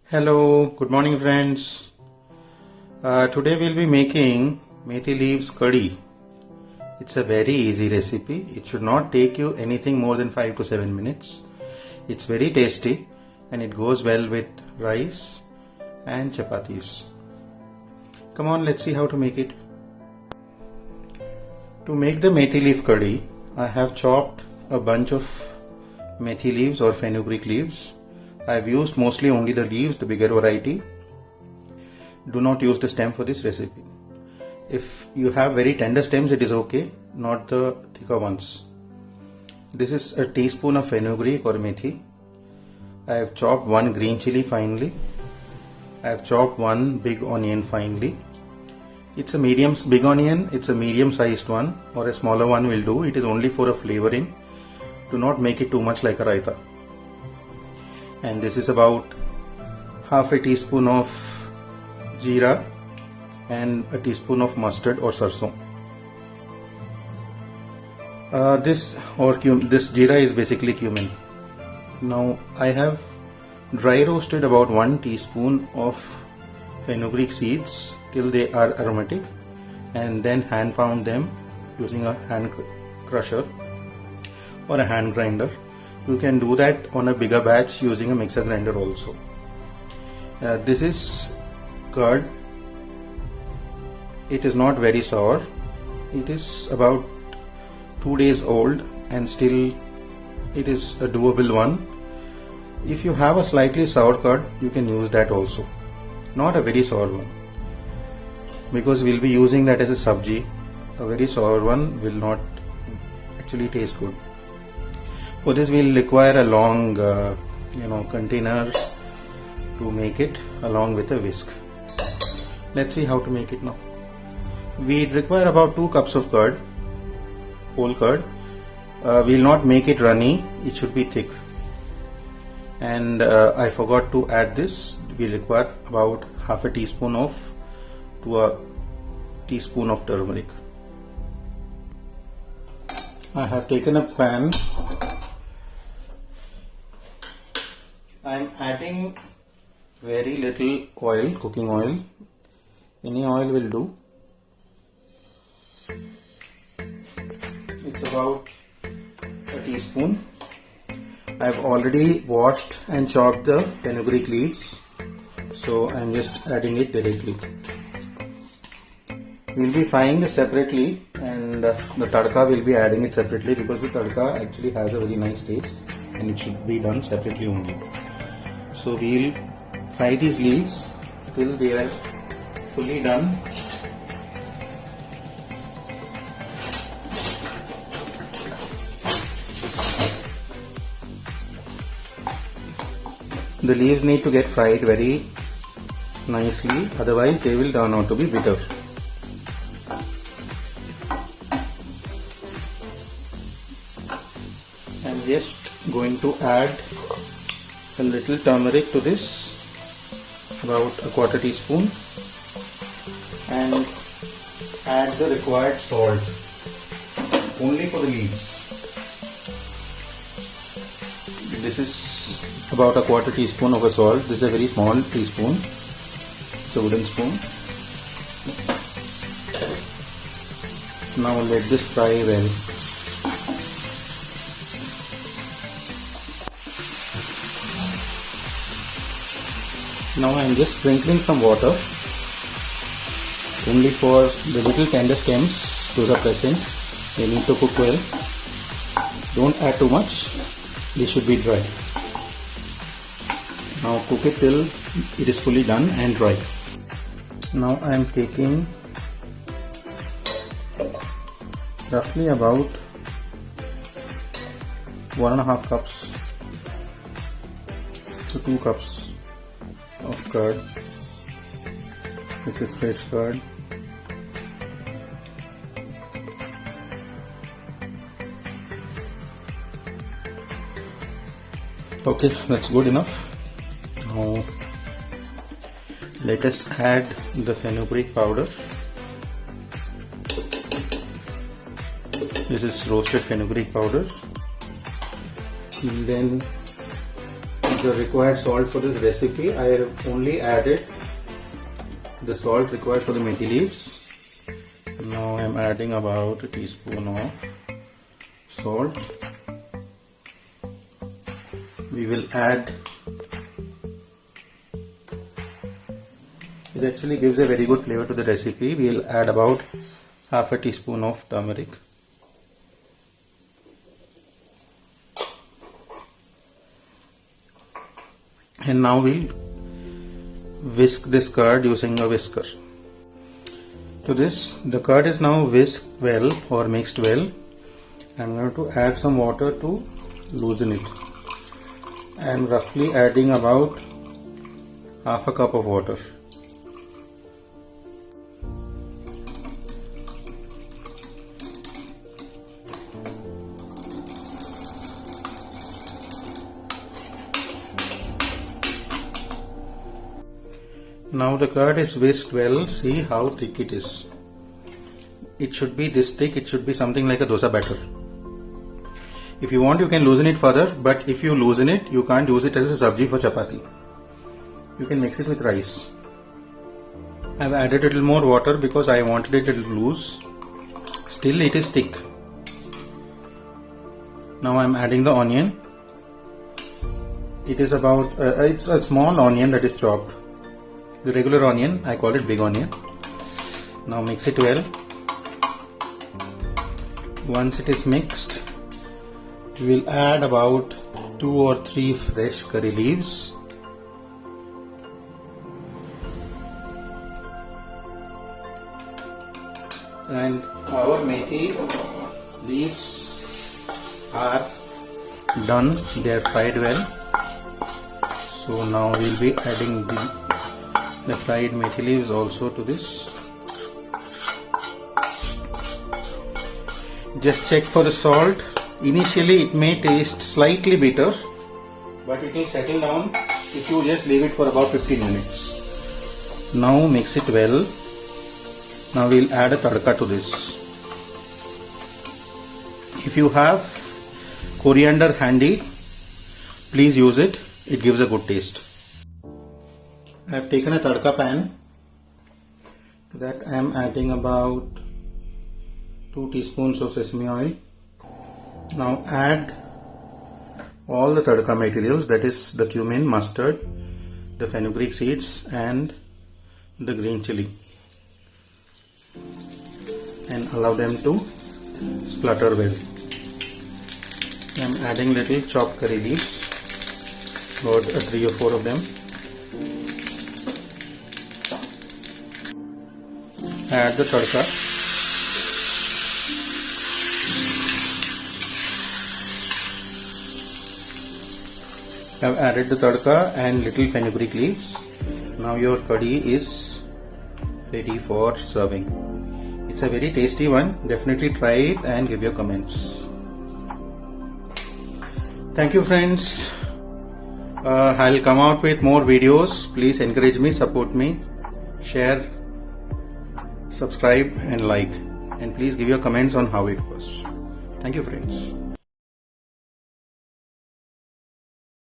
Hello, good morning friends. Today we'll be making methi leaves curry. It's a very easy recipe. It should not take you anything more than 5 to 7 minutes. It's very tasty and it goes well with rice and chapatis. Come on, let's see how to make it. To make the methi leaf curry, I have chopped a bunch of methi leaves or fenugreek leaves. I have used mostly only the leaves, the bigger variety. Do not use the stem for this recipe. If you have very tender stems, it is okay, not the thicker ones. This is a teaspoon of fenugreek or methi. I have chopped one green chilli finely. I have chopped one big onion finely. It's a big onion, it's a medium sized one, or a smaller one will do. It is only for a flavoring. Do not make it too much like a raita. And this is about half a teaspoon of jeera and a teaspoon of mustard or sarson. This jeera is basically cumin. Now I have dry roasted about 1 teaspoon of fenugreek seeds till they are aromatic, and then hand pound them using a hand crusher or a hand grinder. You can do that on a bigger batch using a mixer grinder also. This is curd. It is not very sour. It is about 2 days old and still it is a doable one. If you have a slightly sour curd, you can use that also. Not a very sour one, because we'll be using that as a sabji. A very sour one will not actually taste good. For this we'll require a long container to make it, along with a whisk. Let's see how to make it now. We require about 2 cups of curd, whole curd. We'll not make it runny, it should be thick. And I forgot to add this. We require about half a teaspoon to a teaspoon of turmeric. I have taken a pan. I am adding very little oil, cooking oil. Any oil will do. It's about a teaspoon. I have already washed and chopped the fenugreek leaves, so I am just adding it directly. We will be frying this separately, and the tadka will be adding it separately, because the tadka actually has a very nice taste and it should be done separately only. So we will fry these leaves till they are fully done. The leaves need to get fried very nicely, otherwise they will turn out to be bitter. I'm just going to add a little turmeric to this, about a quarter teaspoon, and add the required salt, only for the leaves. This is about a quarter teaspoon of a salt. This is a very small teaspoon. It's a wooden spoon. Now let this fry well. Now I am just sprinkling some water, only for the little tender stems. Those are present. They need to cook well. Don't add too much. They should be dry. Now cook it till it is fully done and dry. Now I am taking roughly about 1.5 cups to 2 cups of curd. This is fresh curd. Okay, that's good enough. Now let us add the fenugreek powder. This is roasted fenugreek powder. And then the required salt for this recipe. I have only added the salt required for the methi leaves. Now I am adding about a teaspoon of salt. We will add, it actually gives a very good flavor to the recipe. We will add about half a teaspoon of turmeric. And now we'll whisk this curd using a whisker. To this, the curd is now whisked well or mixed well. I'm going to add some water to loosen it. I am roughly adding about half a cup of water. Now the curd is whisked well. See how thick it is. It should be this thick. It should be something like a dosa batter. If you want, you can loosen it further, but if you loosen it, you can't use it as a sabji for chapati. You can mix it with rice. I've added a little more water because I wanted it a little loose. Still it is thick. Now I'm adding the onion. It is about, it's a small onion that is chopped. The regular onion, I call it big onion. Now mix it well. Once it is mixed, we will add about 2 or 3 fresh curry leaves. And our methi leaves are done, they are fried well. So now we will be adding the fried methi leaves also to this. Just check for the salt. Initially it may taste slightly bitter, but it will settle down if you just leave it for about 15 minutes. Now mix it well. Now we will add a tadka to this. If you have coriander handy, please use it. It gives a good taste. I have taken a tadka pan. To that I am adding about 2 teaspoons of sesame oil. Now add all the tadka materials, that is the cumin, mustard, the fenugreek seeds and the green chilli, and allow them to splutter well. I am adding little chopped curry leaves, about 3 or 4 of them. Add the tadka. I have added the tadka and little fenugreek leaves. Now your kadhi is ready for serving. It's a very tasty one. Definitely try it and give your comments. Thank you friends. I'll come out with more videos. Please encourage me, support me, share, subscribe and like, and please give your comments on how it was. Thank you friends.